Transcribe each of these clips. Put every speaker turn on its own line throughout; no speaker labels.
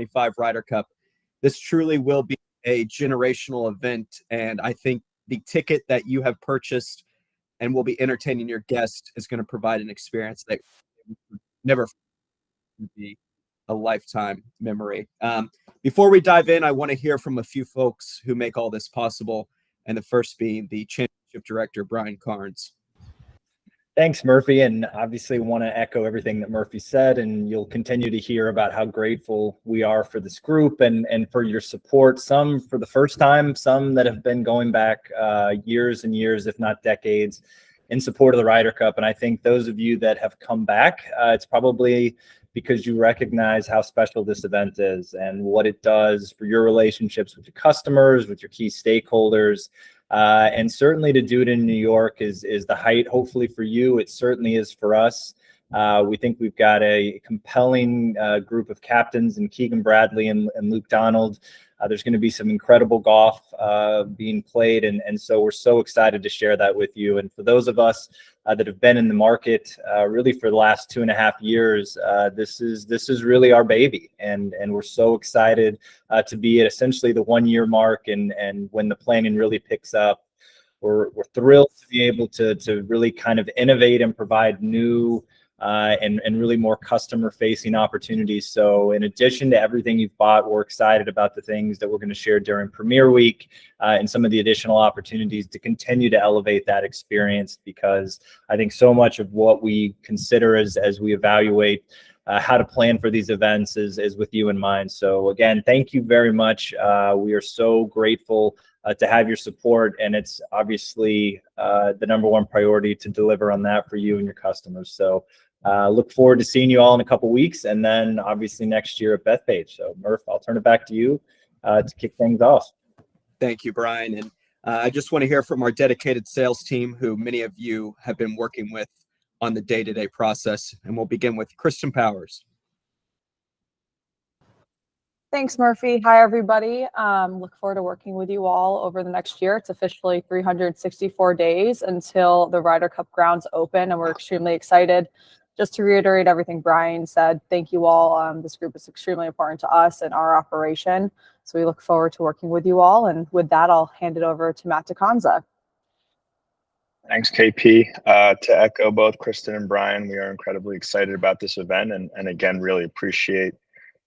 2025 Ryder Cup. This truly will be a generational event, and I think the ticket that you have purchased and will be entertaining your guests is going to provide an experience that never be a lifetime memory. Before we dive in, I want to hear from a few folks who make all this possible, and the first being the championship director, Brian Carnes.
Thanks, Murphy, and obviously want to echo everything that Murphy said, and you'll continue to hear about how grateful we are for this group and for your support, some for the first time, some that have been going back years and years, if not decades, in support of the Ryder Cup. And I think those of you that have come back, it's probably because you recognize how special this event is and what it does for your relationships with your customers, with your key stakeholders. And certainly to do it in New York is the height. Hopefully for you, it certainly is for us. We think we've got a compelling group of captains in Keegan Bradley and Luke Donald. There's going to be some incredible golf being played. And so we're so excited to share that with you. And for those of us that have been in the market really for the last 2.5 years, this is really our baby. And we're so excited to be at essentially the 1-year mark. And when the planning really picks up, we're thrilled to be able to really kind of innovate and provide new and really more customer-facing opportunities. So in addition to everything you've bought, we're excited about the things that we're going to share during Premier Week and some of the additional opportunities to continue to elevate that experience, because I think so much of what we consider as we evaluate how to plan for these events is with you in mind. So again, thank you very much. We are so grateful to have your support, and it's obviously the number one priority to deliver on that for you and your customers. So look forward to seeing you all in a couple weeks, and then obviously next year at Bethpage. So Murph, I'll turn it back to you to kick things off.
Thank you, Brian. And I just want to hear from our dedicated sales team, who many of you have been working with on the day-to-day process. And we'll begin with Kristen Powers.
Thanks, Murphy. Hi, everybody. Look forward to working with you all over the next year. It's officially 364 days until the Ryder Cup grounds open, and we're extremely excited. Just to reiterate everything Brian said, thank you all. This group is extremely important to us and our operation. So we look forward to working with you all. And with that, I'll hand it over to Matt DeConza.
Thanks, KP. To echo both Kristen and Brian, we are incredibly excited about this event, and again, really appreciate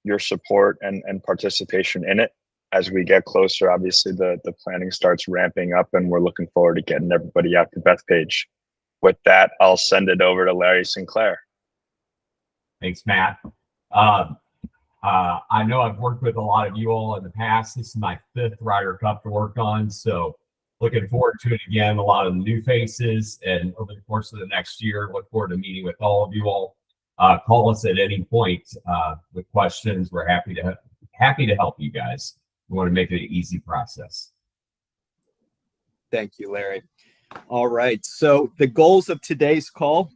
your support and participation in it. As we get closer, obviously the planning starts ramping up, and we're looking forward to getting everybody out to Bethpage. With that, I'll send it over to Larry Sinclair.
Thanks, Matt. I know I've worked with a lot of you all in the past. This is my 5th Ryder Cup to work on, so looking forward to it again. A lot of new faces, and over the course of the next year, look forward to meeting with all of you all. Call us at any point with questions. We're happy to help you guys. We want to make it an easy process.
Thank you, Larry. All right. So the goals of today's call,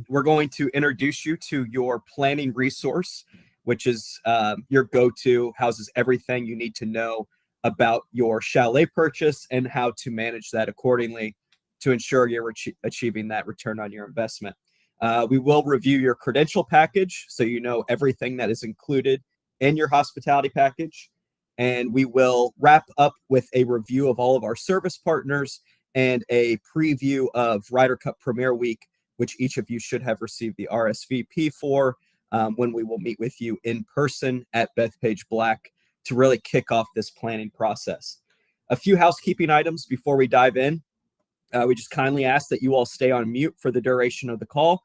we're going to introduce you to your planning resource, which is your go-to, houses everything you need to know about your chalet purchase and how to manage that accordingly to ensure you're achieving that return on your investment. We will review your credential package so you know everything that is included in your hospitality package. And we will wrap up with a review of all of our service partners and a preview of Ryder Cup Premier Week, which each of you should have received the RSVP for when we will meet with you in person at Bethpage Black to really kick off this planning process. A few housekeeping items before we dive in. We just kindly ask that you all stay on mute for the duration of the call.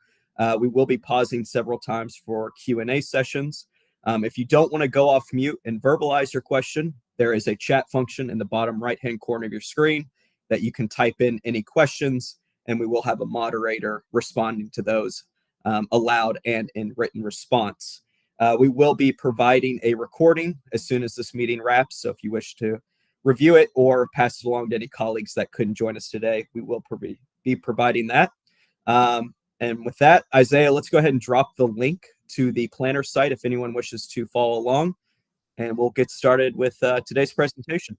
We will be pausing several times for Q&A sessions. If you don't want to go off mute and verbalize your question, there is a chat function in the bottom right-hand corner of your screen that you can type in any questions, and we will have a moderator responding to those aloud and in written response. We will be providing a recording as soon as this meeting wraps, so if you wish to review it or pass it along to any colleagues that couldn't join us today, we will be providing that. And with that, Isaiah, let's go ahead and drop the link to the planner site if anyone wishes to follow along, and we'll get started with today's presentation.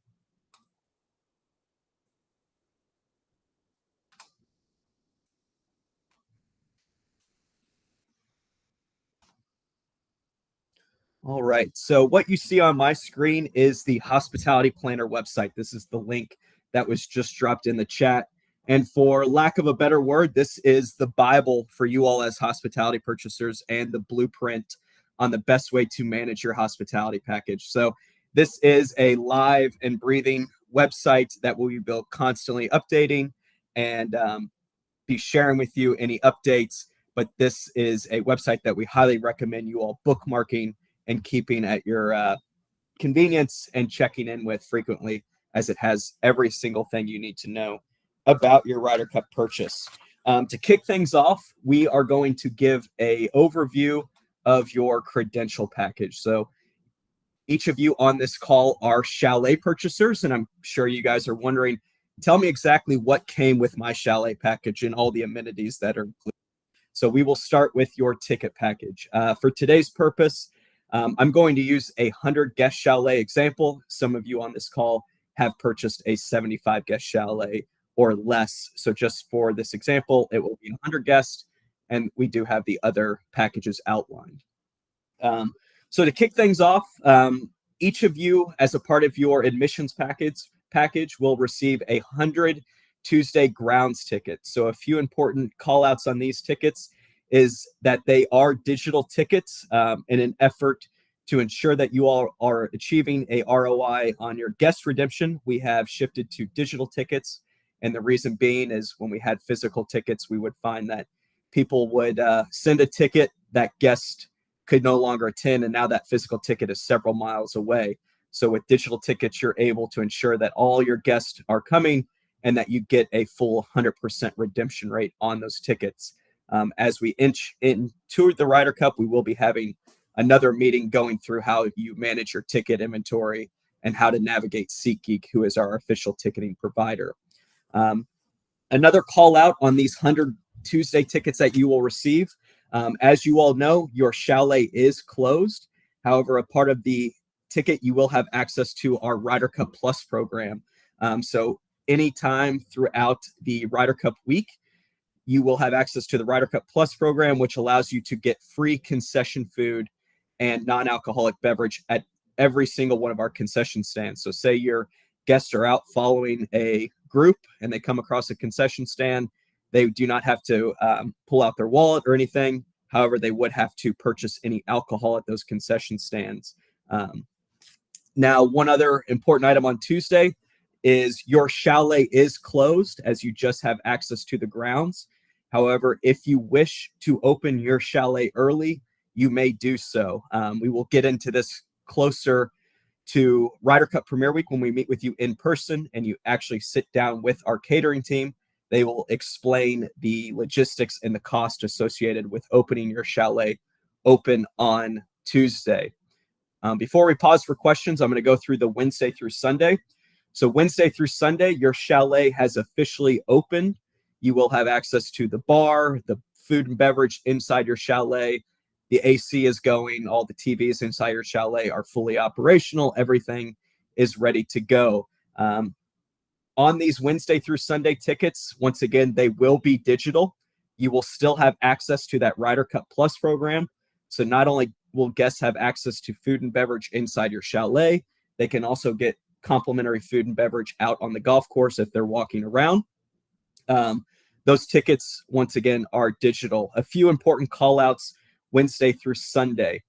All right. So what you see on my screen is the Hospitality Planner website. This is the link that was just dropped in the chat. And for lack of a better word, this is the Bible for you all as hospitality purchasers and the blueprint on the best way to manage your hospitality package. So this is a live and breathing website that will be built constantly updating and be sharing with you any updates. But this is a website that we highly recommend you all bookmarking and keeping at your convenience and checking in with frequently, as it has every single thing you need to know about your Ryder Cup purchase. To kick things off, we are going to give a overview of your credential package. So each of you on this call are Chalet purchasers, and I'm sure you guys are wondering, tell me exactly what came with my Chalet package and all the amenities that are included. So we will start with your ticket package. For today's purpose, I'm going to use a 100 guest Chalet example. Some of you on this call have purchased a 75 guest Chalet or less. So just for this example, it will be 100 guests, and we do have the other packages outlined. So to kick things off, each of you, as a part of your admissions package will receive 100 Tuesday grounds tickets. So a few important call outs on these tickets is that they are digital tickets in an effort to ensure that you all are achieving a ROI on your guest redemption. We have shifted to digital tickets. And the reason being is when we had physical tickets, we would find that people would send a ticket that guest could no longer attend. And now that physical ticket is several miles away. So with digital tickets, you're able to ensure that all your guests are coming and that you get a full 100% redemption rate on those tickets. As we inch into the Ryder Cup, we will be having another meeting going through how you manage your ticket inventory and how to navigate SeatGeek, who is our official ticketing provider. Another call out on these 100 Tuesday tickets that you will receive. As you all know, your Chalet is closed. However, a part of the ticket, you will have access to our Ryder Cup Plus program. So anytime throughout the Ryder Cup week, you will have access to the Ryder Cup Plus program, which allows you to get free concession food and non-alcoholic beverage at every single one of our concession stands. So say your guests are out following a group and they come across a concession stand, they do not have to pull out their wallet or anything. However, they would have to purchase any alcohol at those concession stands. Now, one other important item on Tuesday is your Chalet is closed, as you just have access to the grounds. However, if you wish to open your Chalet early, you may do so. We will get into this closer to Ryder Cup Premier Week when we meet with you in person and you actually sit down with our catering team. They will explain the logistics and the cost associated with opening your Chalet open on Tuesday. Before we pause for questions, I'm going to go through the Wednesday through Sunday. So Wednesday through Sunday, your Chalet has officially opened. You will have access to the bar, the food and beverage inside your Chalet. The AC is going. All the TVs inside your Chalet are fully operational. Everything is ready to go. On these Wednesday through Sunday tickets, once again, they will be digital. You will still have access to that Ryder Cup Plus program. So not only will guests have access to food and beverage inside your Chalet, they can also get complimentary food and beverage out on the golf course if they're walking around. Those tickets, once again, are digital. A few important call outs Wednesday through Sunday.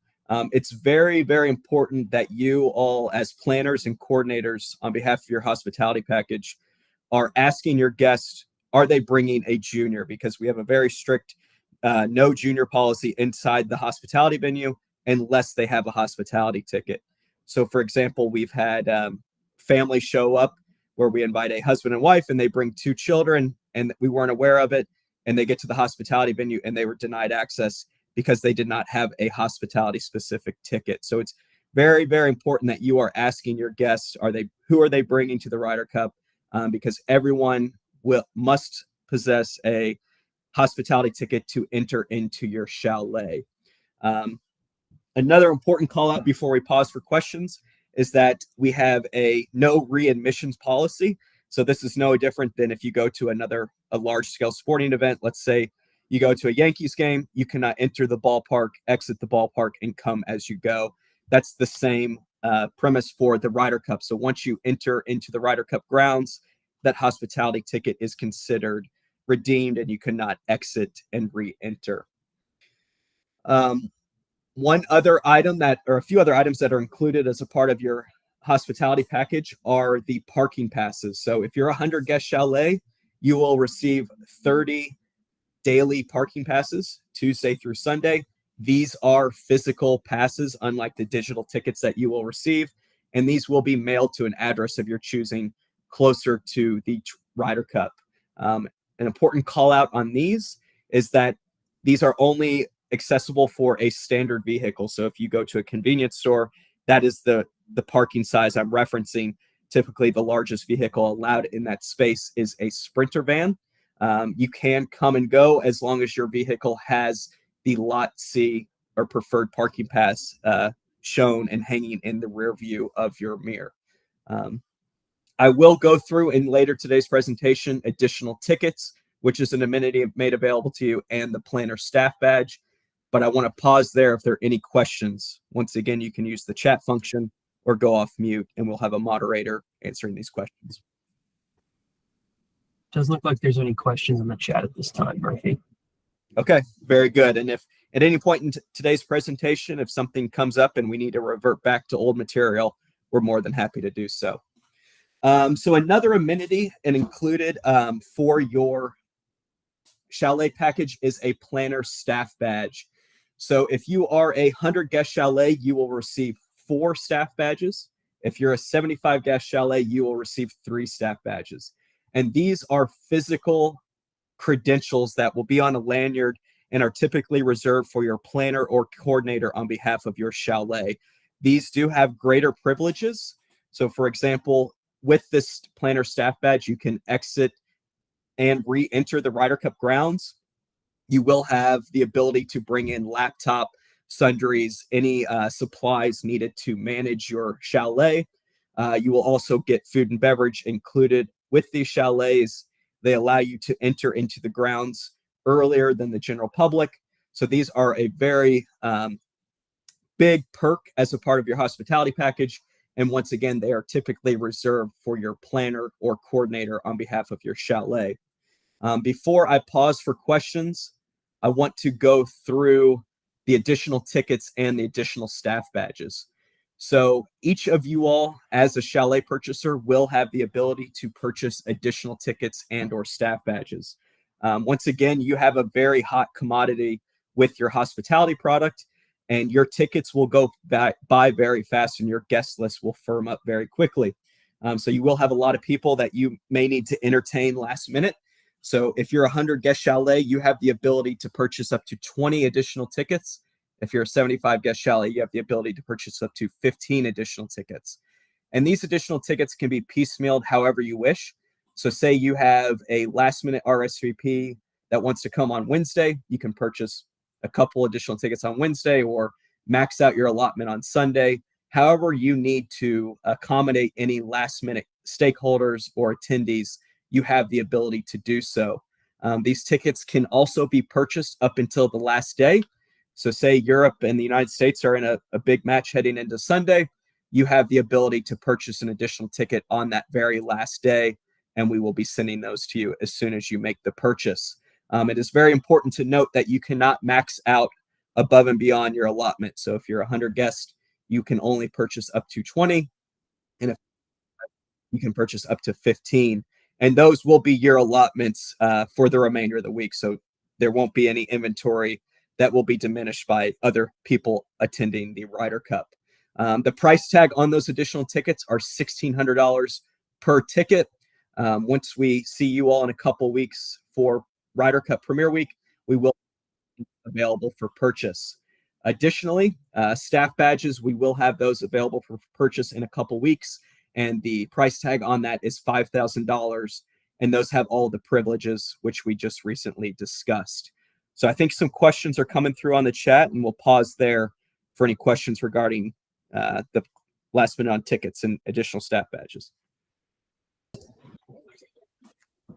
It's very, very important that you all, as planners and coordinators on behalf of your hospitality package, are asking your guests, are they bringing a junior? Because we have a very strict no junior policy inside the hospitality venue unless they have a hospitality ticket. So, for example, we've had families show up where we invite a husband and wife and they bring 2 children and we weren't aware of it. And they get to the hospitality venue and they were denied access because they did not have a hospitality specific ticket. So it's very, very important that you are asking your guests, who are they bringing to the Ryder Cup? Because everyone must possess a hospitality ticket to enter into your Chalet. Another important call out before we pause for questions is that we have a no readmissions policy. So this is no different than if you go to a large scale sporting event. Let's say you go to a Yankees game, you cannot enter the ballpark, exit the ballpark, and come as you go. that's the same premise for the Ryder Cup. So once you enter into the Ryder Cup grounds, that hospitality ticket is considered redeemed and you cannot exit and re-enter. One other item or a few other items that are included as a part of your hospitality package are the parking passes. So if you're a 100 guest chalet, you will receive 30 daily parking passes, Tuesday through Sunday. These are physical passes, unlike the digital tickets that you will receive. And these will be mailed to an address of your choosing closer to the Ryder Cup. An important call out on these is that these are only accessible for a standard vehicle. So if you go to a convenience store, that is the parking size I'm referencing. Typically, the largest vehicle allowed in that space is a Sprinter van. You can come and go as long as your vehicle has the Lot C or preferred parking pass shown and hanging in the rear view of your mirror. I will go through in later today's presentation additional tickets, which is an amenity made available to you, and the planner staff badge. But I want to pause there if there are any questions. Once again, you can use the chat function or go off mute, and we'll have a moderator answering these questions.
Doesn't look like there's any questions in the chat at this time, Murphy.
Okay, very good. And if at any point in today's presentation, if something comes up and we need to revert back to old material, we're more than happy to do so. So another amenity and included for your chalet package is a planner staff badge. So if you are a 100 guest chalet, you will receive 4 staff badges. If you're a 75 guest chalet, you will receive 3 staff badges. And these are physical credentials that will be on a lanyard and are typically reserved for your planner or coordinator on behalf of your chalet. These do have greater privileges. So for example, with this planner staff badge, you can exit and re-enter the Ryder Cup grounds. You will have the ability to bring in laptop, sundries, any supplies needed to manage your chalet. You will also get food and beverage included with these chalets. They allow you to enter into the grounds earlier than the general public. So these are a very big perk as a part of your hospitality package. And once again, they are typically reserved for your planner or coordinator on behalf of your chalet. Before I pause for questions, I want to go through the additional tickets and the additional staff badges. So each of you all, as a chalet purchaser, will have the ability to purchase additional tickets and or staff badges. Once again, you have a very hot commodity with your hospitality product, and your tickets will go by very fast and your guest list will firm up very quickly. So you will have a lot of people that you may need to entertain last minute. So if you're a 100 guest chalet, you have the ability to purchase up to 20 additional tickets. If you're a 75 guest chalet, you have the ability to purchase up to 15 additional tickets. And these additional tickets can be piecemealed however you wish. So say you have a last minute RSVP that wants to come on Wednesday, you can purchase a couple additional tickets on Wednesday or max out your allotment on Sunday. However you need to accommodate any last minute stakeholders or attendees, you have the ability to do so. These tickets can also be purchased up until the last day. So say Europe and the United States are in a big match heading into Sunday, you have the ability to purchase an additional ticket on that very last day, and we will be sending those to you as soon as you make the purchase. It is very important to note that you cannot max out above and beyond your allotment. So if you're a 100 guests, you can only purchase up to 20, and if you can purchase up to 15. And those will be your allotments for the remainder of the week. So there won't be any inventory that will be diminished by other people attending the Ryder Cup. The price tag on those additional tickets are $1,600 per ticket. Once we see you all in a couple weeks for Ryder Cup Premier Week, we will be available for purchase. Additionally, staff badges, we will have those available for purchase in a couple weeks, and the price tag on that is $5,000, and those have all the privileges which we just recently discussed. So I think some questions are coming through on the chat, and we'll pause there for any questions regarding the last minute on tickets and additional staff badges.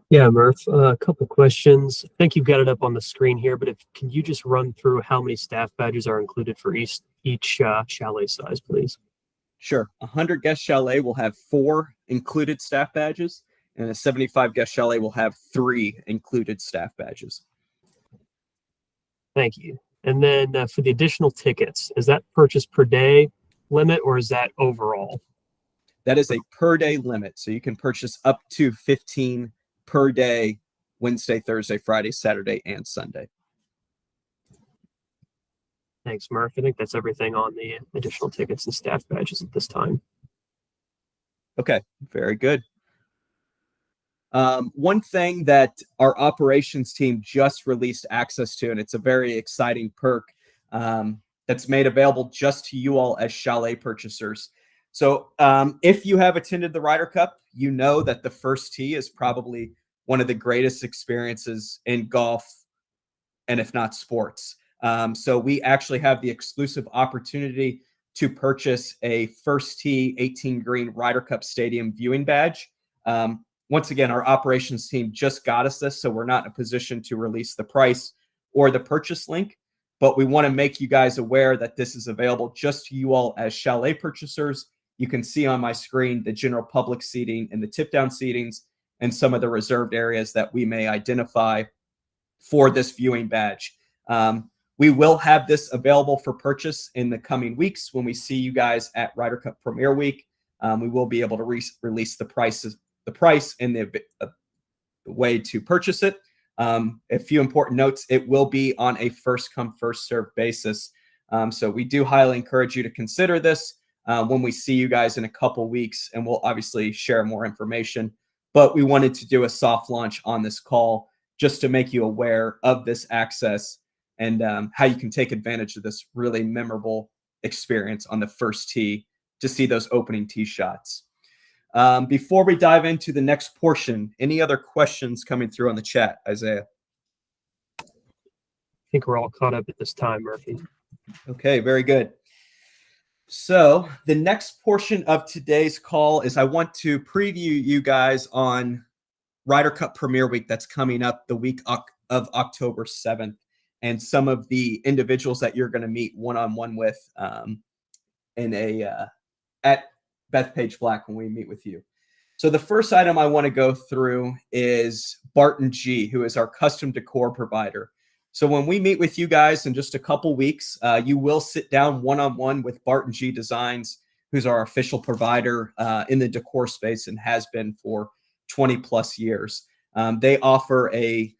Yeah, Murph, a couple questions. I think you've got it up on the screen here, but can you just run through how many staff badges are included for each chalet size, please?
Sure. A 100 guest chalet will have 4 included staff badges, and a 75 guest chalet will have 3 included staff badges.
Thank you. And then for the additional tickets, is that purchase per day limit or is that overall?
That is a per day limit. So you can purchase up to 15 per day, Wednesday, Thursday, Friday, Saturday, and Sunday.
Thanks, Murph. I think that's everything on the additional tickets and staff badges at this time.
Okay, very good. One thing that our operations team just released access to, and it's a very exciting perk that's made available just to you all as chalet purchasers. So if you have attended the Ryder Cup, you know that the first tee is probably one of the greatest experiences in golf, and if not sports. So we actually have the exclusive opportunity to purchase a first tee 18 green Ryder Cup Stadium viewing badge. Once again, our operations team just got us this, so we're not in a position to release the price or the purchase link, but we want to make you guys aware that this is available just to you all as chalet purchasers. You can see on my screen the general public seating and the tip down seatings and some of the reserved areas that we may identify for this viewing badge. We will have this available for purchase in the coming weeks when we see you guys at Ryder Cup Premier Week. We will be able to release the price and the way to purchase it. A few important notes: it will be on a first come first served basis. So we do highly encourage you to consider this when we see you guys in a couple weeks, and we'll obviously share more information. But we wanted to do a soft launch on this call just to make you aware of this access and how you can take advantage of this really memorable experience on the first tee to see those opening tee shots. Before we dive into the next portion, any other questions coming through on the chat, Isaiah?
I think we're all caught up at this time, Murphy.
Okay, very good. So the next portion of today's call is I want to preview you guys on Ryder Cup Premier Week that's coming up the week of October 7th, and some of the individuals that you're going to meet one-on-one with at Bethpage Black when we meet with you. So the first item I want to go through is Barton G, who is our custom decor provider. So when we meet with you guys in just a couple weeks, you will sit down one-on-one with Barton G Designs, who's our official provider in the decor space and has been for 20 plus years. They offer a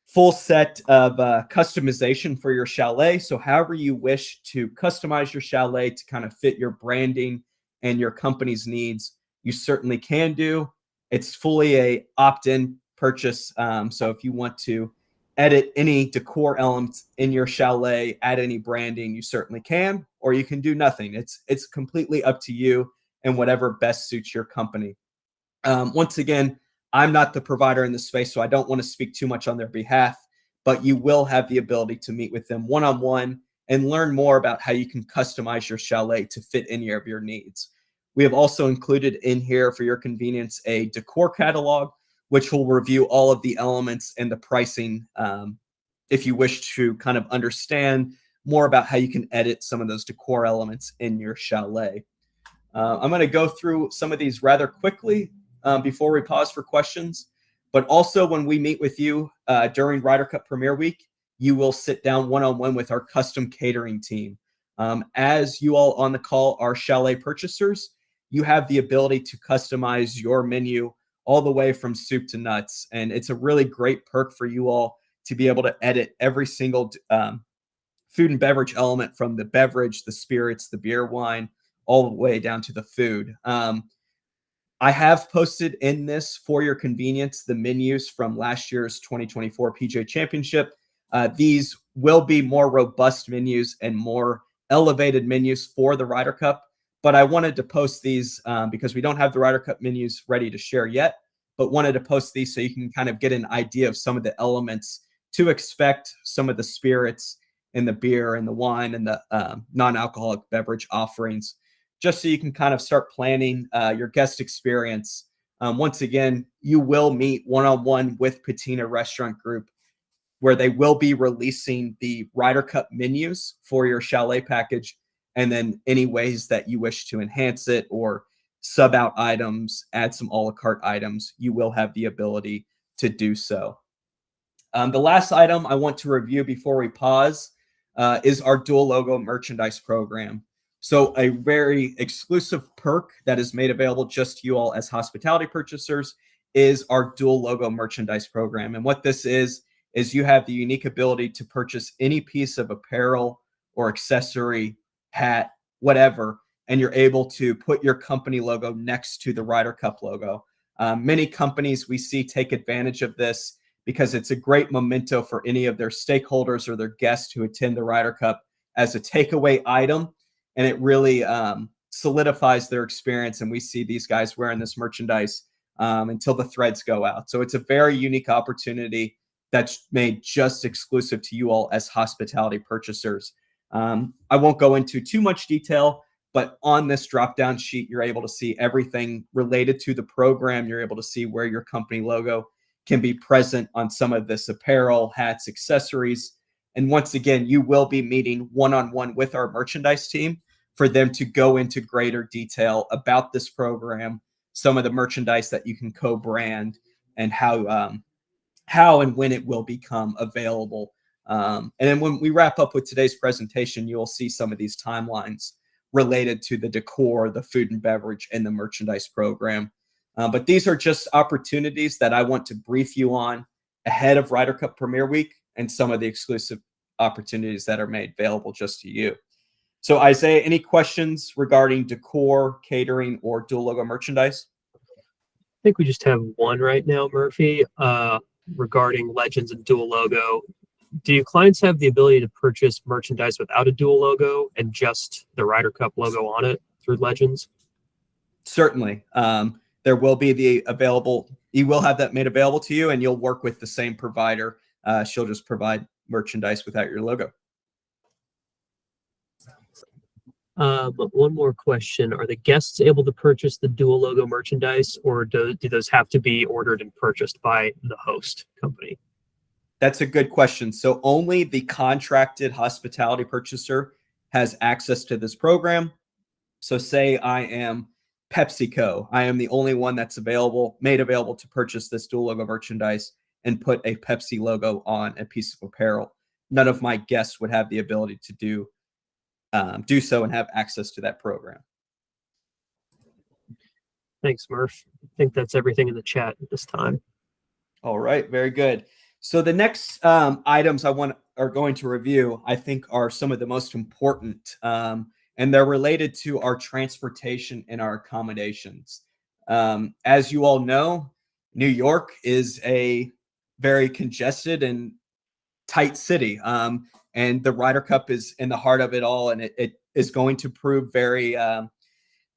full set of customization for your chalet. So however you wish to customize your chalet to kind of fit your branding and your company's needs, you certainly can do. It's fully a opt-in purchase. So if you want to edit any decor elements in your chalet, add any branding, you certainly can, or you can do nothing. It's completely up to you and whatever best suits your company. Once again, I'm not the provider in this space, so I don't want to speak too much on their behalf, but you will have the ability to meet with them one-on-one and learn more about how you can customize your chalet to fit any of your needs. We have also included in here for your convenience a decor catalog, which will review all of the elements and the pricing if you wish to kind of understand more about how you can edit some of those decor elements in your chalet. I'm going to go through some of these rather quickly before we pause for questions. But also when we meet with you during Ryder Cup Premier Week, you will sit down one-on-one with our custom catering team. As you all on the call are chalet purchasers, you have the ability to customize your menu all the way from soup to nuts. And it's a really great perk for you all to be able to edit every single food and beverage element, from the beverage, the spirits, the beer, wine, all the way down to the food. I have posted in this for your convenience the menus from last year's 2024 PGA Championship. These will be more robust menus and more elevated menus for the Ryder Cup, but I wanted to post these because we don't have the Ryder Cup menus ready to share yet, but wanted to post these so you can kind of get an idea of some of the elements to expect, some of the spirits and the beer and the wine and the non-alcoholic beverage offerings, just so you can kind of start planning your guest experience Once again, you will meet one-on-one with Patina Restaurant Group, where they will be releasing the Ryder Cup menus for your Chalet package, and then any ways that you wish to enhance it or sub out items, add some a la carte items, you will have the ability to do so. The last item I want to review before we pause is our dual logo merchandise program. So a very exclusive perk that is made available just to you all as hospitality purchasers is our dual logo merchandise program. And what this is you have the unique ability to purchase any piece of apparel or accessory, hat, whatever, and you're able to put your company logo next to the Ryder Cup logo. Many companies we see take advantage of this because it's a great memento for any of their stakeholders or their guests who attend the Ryder Cup as a takeaway item. And it really solidifies their experience. And we see these guys wearing this merchandise until the threads go out. So it's a very unique opportunity that's made just exclusive to you all as hospitality purchasers. I won't go into too much detail, but on this drop-down sheet, you're able to see everything related to the program. You're able to see where your company logo can be present on some of this apparel, hats, accessories. And once again, you will be meeting one-on-one with our merchandise team for them to go into greater detail about this program, some of the merchandise that you can co-brand, and how and when it will become available. And then when we wrap up with today's presentation, you will see some of these timelines related to the decor, the food and beverage, and the merchandise program. But these are just opportunities that I want to brief you on ahead of Ryder Cup Premier Week and some of the exclusive opportunities that are made available just to you. So Isaiah, any questions regarding decor, catering, or dual logo merchandise?
I think we just have one right now, Murphy, regarding Legends and dual logo. Do your clients have the ability to purchase merchandise without a dual logo and just the Ryder Cup logo on it through Legends?
Certainly. There will be you will have that made available to you, and you'll work with the same provider. She'll just provide merchandise without your logo.
One more question. Are the guests able to purchase the dual logo merchandise, or do those have to be ordered and purchased by the host company?
That's a good question. So only the contracted hospitality purchaser has access to this program. So say I am PepsiCo. I am the only one that's made available to purchase this dual logo merchandise and put a Pepsi logo on a piece of apparel. None of my guests would have the ability to do so and have access to that program.
Thanks, Murph. I think that's everything in the chat at this time.
All right, very good. So the next items are going to review, I think, are some of the most important, and they're related to our transportation and our accommodations. As you all know, New York is a very congested and tight city, and the Ryder Cup is in the heart of it all, and it is going to prove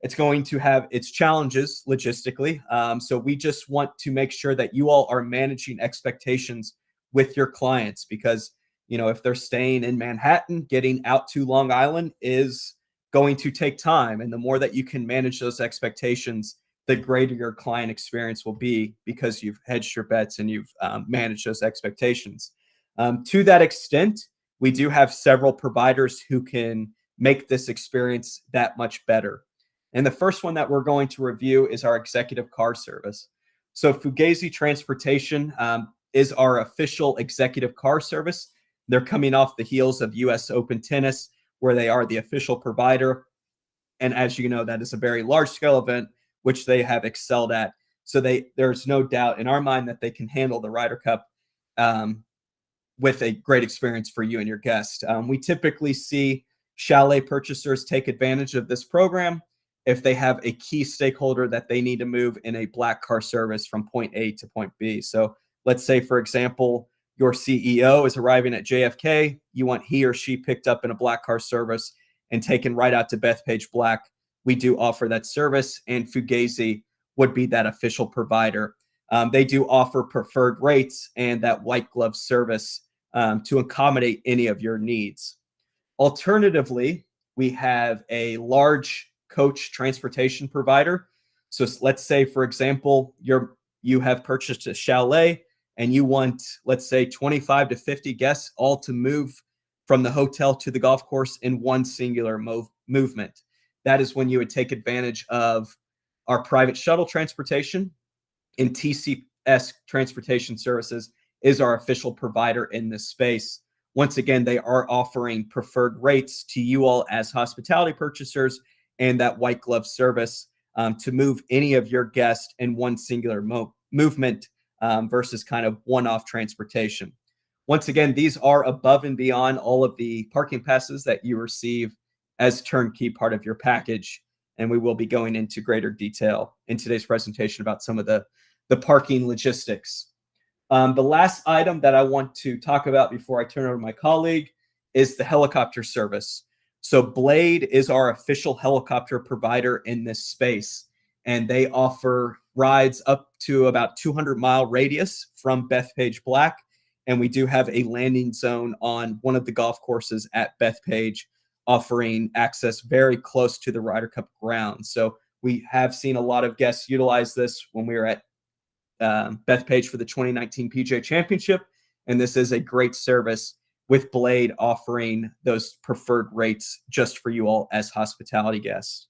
it's going to have its challenges logistically. So we just want to make sure that you all are managing expectations with your clients, because, if they're staying in Manhattan, getting out to Long Island is going to take time. And the more that you can manage those expectations, the greater your client experience will be, because you've hedged your bets and you've managed those expectations. To that extent, we do have several providers who can make this experience that much better. And the first one that we're going to review is our executive car service. So Fugazi Transportation is our official executive car service. They're coming off the heels of US Open Tennis, where they are the official provider. And as you know, that is a very large scale event, which they have excelled at. So there's no doubt in our mind that they can handle the Ryder Cup with a great experience for you and your guest. We typically see Chalet purchasers take advantage of this program if they have a key stakeholder that they need to move in a black car service from point A to point B. So let's say, for example, your CEO is arriving at JFK. You want he or she picked up in a black car service and taken right out to Bethpage Black. We do offer that service, and Fugazi would be that official provider. They do offer preferred rates and that white glove service to accommodate any of your needs. Alternatively, we have a large coach transportation provider. So let's say, for example, you have purchased a chalet and you want, let's say, 25 to 50 guests all to move from the hotel to the golf course in one singular movement. That is when you would take advantage of our private shuttle transportation, and TCS Transportation Services is our official provider in this space. Once again, they are offering preferred rates to you all as hospitality purchasers and that white glove service to move any of your guests in one singular movement versus kind of one-off transportation. Once again, these are above and beyond all of the parking passes that you receive as turnkey part of your package. And we will be going into greater detail in today's presentation about some of the parking logistics. The last item that I want to talk about before I turn over to my colleague is the helicopter service. So Blade is our official helicopter provider in this space, and they offer rides up to about 200-mile radius from Bethpage Black. And we do have a landing zone on one of the golf courses at Bethpage, offering access very close to the Ryder Cup grounds. So we have seen a lot of guests utilize this when we were at Bethpage for the 2019 PGA Championship. And this is a great service with Blade offering those preferred rates just for you all as hospitality guests.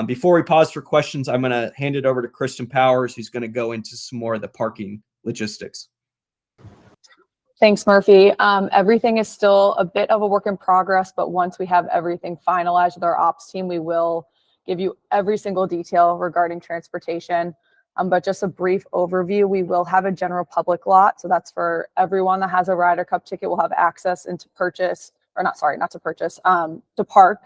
Before we pause for questions, I'm going to hand it over to Kristen Powers, who's going to go into some more of the parking logistics.
Thanks, Murphy. Everything is still a bit of a work in progress, but once we have everything finalized with our ops team, we will give you every single detail regarding transportation. But just a brief overview, we will have a general public lot. So that's for everyone that has a Ryder Cup ticket will have access and to purchase, or not to purchase, to park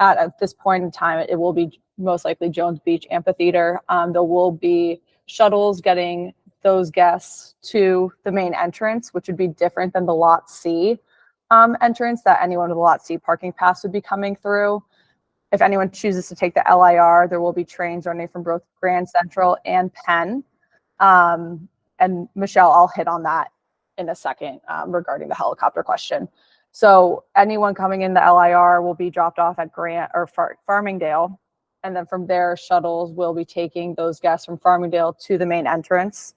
at this point in time. It will be most likely Jones Beach Amphitheater. There will be shuttles getting those guests to the main entrance, which would be different than the Lot C entrance that anyone with a Lot C parking pass would be coming through. If anyone chooses to take the LIR, there will be trains running from both Grand Central and Penn. And Michelle, I'll hit on that in a second regarding the helicopter question. So anyone coming in the LIR will be dropped off at Grant or Farmingdale. And then from there, shuttles will be taking those guests from Farmingdale to the main entrance.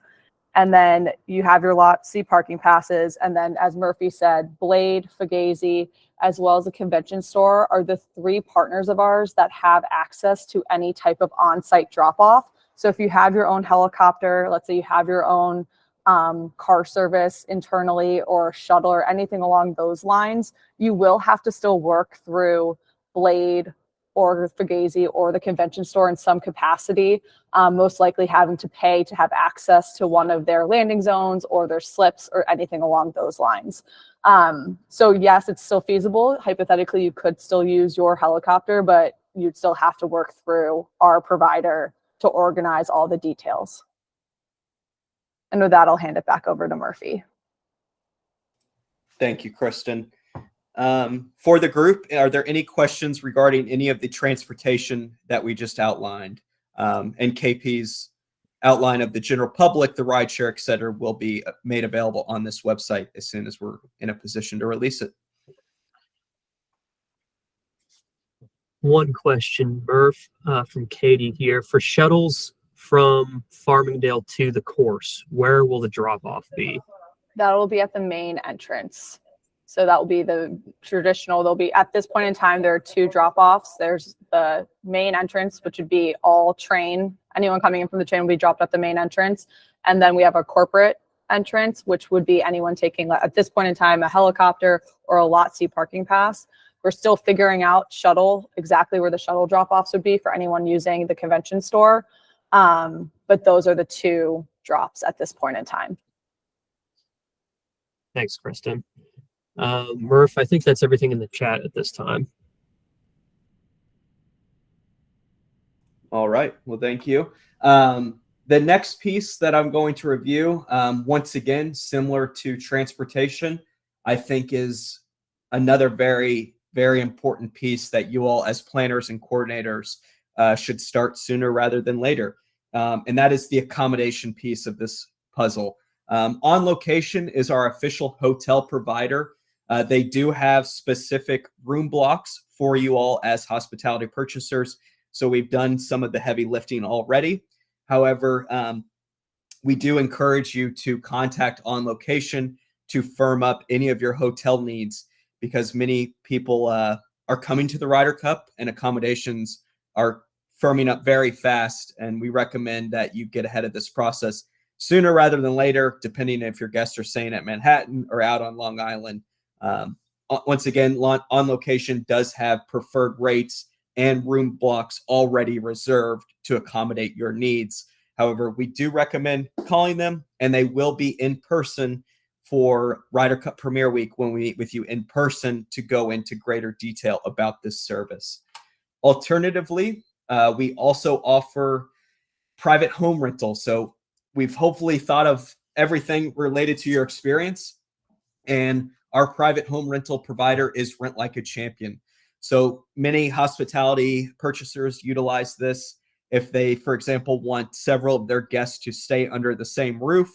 And then you have your Lot C parking passes. And then, as Murphy said, Blade, Fugazi, as well as the convention store are the three partners of ours that have access to any type of on-site drop-off. So if you have your own helicopter, let's say you have your own car service internally or shuttle or anything along those lines, you will have to still work through Blade or Fugazi or the convention store in some capacity, most likely having to pay to have access to one of their landing zones or their slips or anything along those lines. So yes, it's still feasible. Hypothetically, you could still use your helicopter, but you'd still have to work through our provider to organize all the details. And with that, I'll hand it back over to Murphy.
Thank you, Kristen. For the group, are there any questions regarding any of the transportation that we just outlined? And KP's outline of the general public, the rideshare, et cetera, will be made available on this website as soon as we're in a position to release it.
One question, Murph, from Katie here. For shuttles from Farmingdale to the course, where will the drop-off be?
That will be at the main entrance. So that will be the traditional. There'll be, at this point in time, there are two drop-offs. There's the main entrance, which would be all train. Anyone coming in from the train will be dropped at the main entrance. And then we have a corporate entrance, which would be anyone taking, at this point in time, a helicopter or a Lot C parking pass. We're still figuring out shuttle, exactly where the shuttle drop-offs would be for anyone using the convention store. But those are the two drops at this point in time.
Thanks, Kristen. Murph, I think that's everything in the chat at this time.
All right. Well, thank you. The next piece that I'm going to review, once again, similar to transportation, I think is another very, very important piece that you all as planners and coordinators should start sooner rather than later. And that is the accommodation piece of this puzzle. On Location is our official hotel provider. They do have specific room blocks for you all as hospitality purchasers. So we've done some of the heavy lifting already. However, we do encourage you to contact On Location to firm up any of your hotel needs, because many people are coming to the Ryder Cup and accommodations are firming up very fast. And we recommend that you get ahead of this process sooner rather than later, depending if your guests are staying at Manhattan or out on Long Island. Once again, On Location does have preferred rates and room blocks already reserved to accommodate your needs. However, we do recommend calling them, and they will be in person for Ryder Cup Premier Week when we meet with you in person to go into greater detail about this service. Alternatively, we also offer private home rental. So we've hopefully thought of everything related to your experience, and our private home rental provider is Rent Like a Champion. So many hospitality purchasers utilize this if they, for example, want several of their guests to stay under the same roof,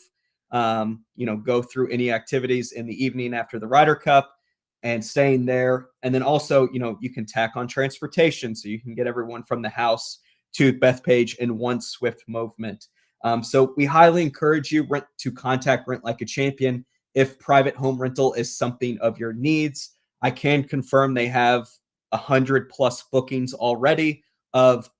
go through any activities in the evening after the Ryder Cup and staying there. And then also, you can tack on transportation so you can get everyone from the house to Bethpage in one swift movement. So we highly encourage you to contact Rent Like a Champion if private home rental is something of your needs. I can confirm they have 100+ bookings already of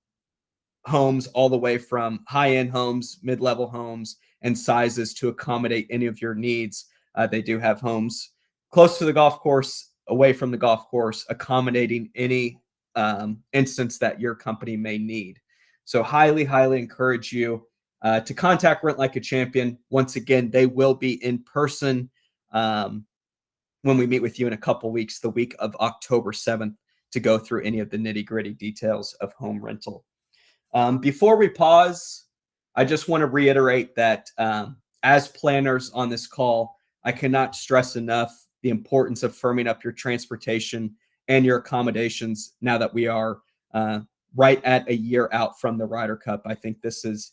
homes, all the way from high-end homes, mid-level homes, and sizes to accommodate any of your needs. They do have homes close to the golf course, away from the golf course, accommodating any instance that your company may need. So highly, highly encourage you to contact Rent Like a Champion. Once again, they will be in person when we meet with you in a couple weeks, the week of October 7th, to go through any of the nitty-gritty details of home rental. Before we pause, I just want to reiterate that as planners on this call, I cannot stress enough the importance of firming up your transportation and your accommodations now that we are right at a year out from the Ryder Cup. I think this is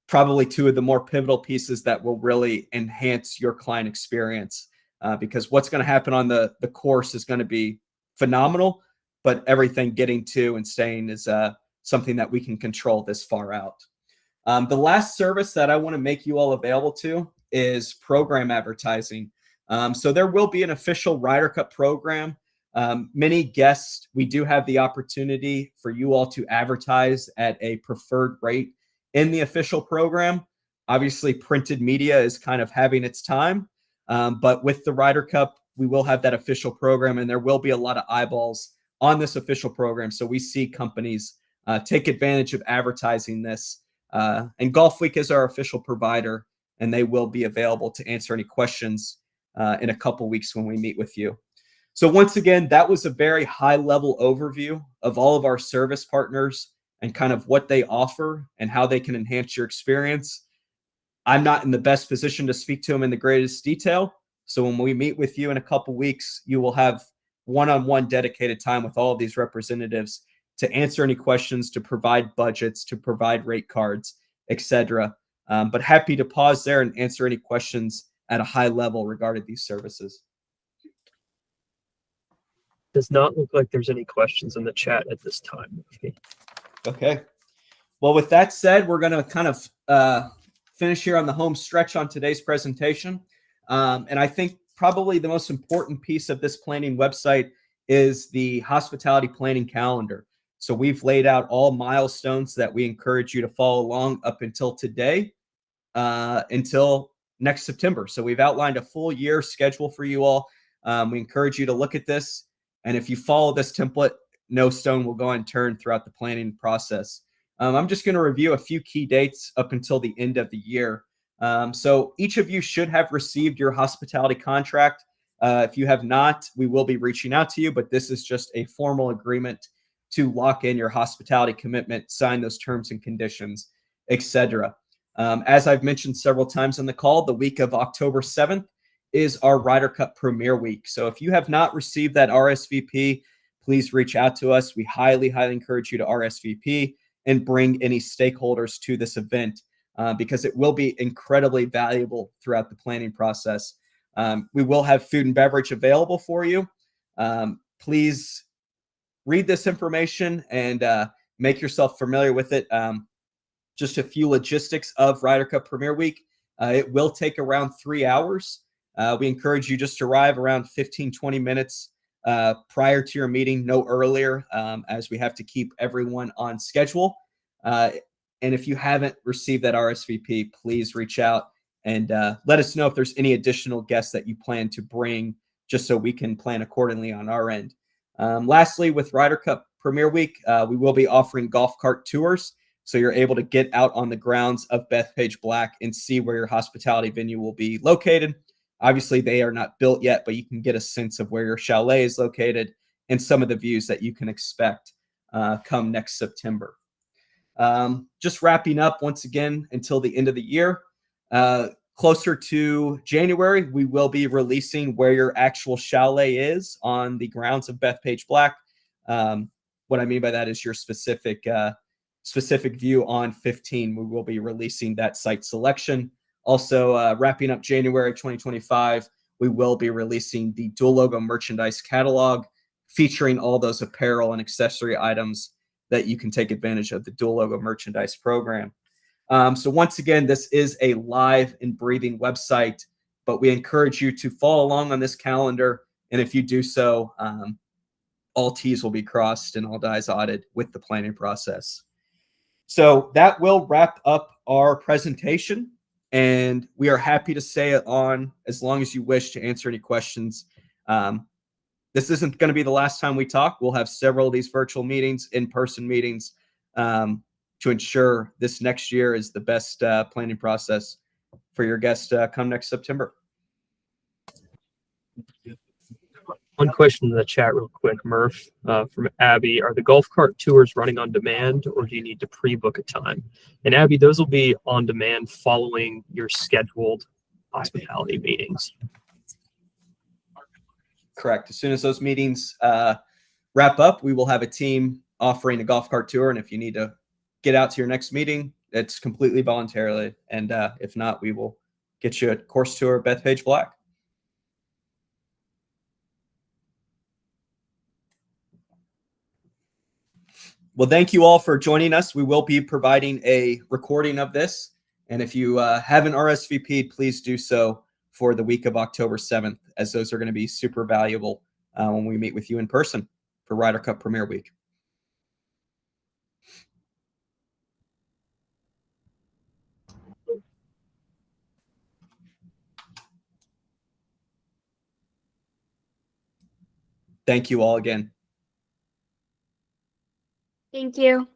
probably two of the more pivotal pieces that will really enhance your client experience, because what's going to happen on the course is going to be phenomenal, but everything getting to and staying is something that we can control this far out. The last service that I want to make you all available to is program advertising. So there will be an official Ryder Cup program. Many guests, we do have the opportunity for you all to advertise at a preferred rate in the official program. Obviously, printed media is kind of having its time, but with the Ryder Cup, we will have that official program, and there will be a lot of eyeballs on this official program. So we see companies take advantage of advertising this. And Golf Week is our official provider, and they will be available to answer any questions in a couple weeks when we meet with you. So once again, that was a very high-level overview of all of our service partners and kind of what they offer and how they can enhance your experience. I'm not in the best position to speak to them in the greatest detail. So when we meet with you in a couple weeks, you will have one-on-one dedicated time with all of these representatives to answer any questions, to provide budgets, to provide rate cards, etc. But happy to pause there and answer any questions at a high level regarding these services.
Does not look like there's any questions in the chat at this time.
Okay. Well, with that said, we're going to kind of finish here on the home stretch on today's presentation. And I think probably the most important piece of this planning website is the hospitality planning calendar. So we've laid out all milestones that we encourage you to follow along up until today, until next September. So we've outlined a full year schedule for you all. We encourage you to look at this. And if you follow this template, no stone will go unturned throughout the planning process. I'm just going to review a few key dates up until the end of the year. So each of you should have received your hospitality contract. If you have not, we will be reaching out to you, but this is just a formal agreement to lock in your hospitality commitment, sign those terms and conditions, etc. As I've mentioned several times on the call, the week of October 7th is our Ryder Cup Premier Week. So if you have not received that RSVP, please reach out to us. We highly, highly encourage you to RSVP and bring any stakeholders to this event because it will be incredibly valuable throughout the planning process. We will have food and beverage available for you. Please read this information and make yourself familiar with it. Just a few logistics of Ryder Cup Premier Week. It will take around 3 hours. We encourage you just to arrive around 15, 20 minutes prior to your meeting, no earlier, as we have to keep everyone on schedule. And if you haven't received that RSVP, please reach out and let us know if there's any additional guests that you plan to bring, just so we can plan accordingly on our end. Lastly, with Ryder Cup Premier Week, we will be offering golf cart tours. So you're able to get out on the grounds of Bethpage Black and see where your hospitality venue will be located. Obviously, they are not built yet, but you can get a sense of where your chalet is located and some of the views that you can expect come next September. Just wrapping up once again until the end of the year. Closer to January, we will be releasing where your actual chalet is on the grounds of Bethpage Black. What I mean by that is your specific view on 15. We will be releasing that site selection. Also, wrapping up January 2025, we will be releasing the dual logo merchandise catalog featuring all those apparel and accessory items that you can take advantage of the dual logo merchandise program. So once again, this is a live and breathing website, but we encourage you to follow along on this calendar. And if you do so, all T's will be crossed and all I's dotted with the planning process. So that will wrap up our presentation, and we are happy to stay on as long as you wish to answer any questions. This isn't going to be the last time we talk. We'll have several of these virtual meetings, in-person meetings, to ensure this next year is the best planning process for your guests come next September.
One question in the chat real quick, Murph, from Abby. Are the golf cart tours running on demand, or do you need to pre-book a time? And Abby, those will be on demand following your scheduled hospitality meetings.
Correct. As soon as those meetings wrap up, we will have a team offering a golf cart tour. And if you need to get out to your next meeting, it's completely voluntarily. And if not, we will get you a course tour at Bethpage Black. Well, thank you all for joining us. We will be providing a recording of this. And if you haven't RSVP'd, please do so for the week of October 7th, as those are going to be super valuable when we meet with you in person for Ryder Cup Premier Week. Thank you all again.
Thank you.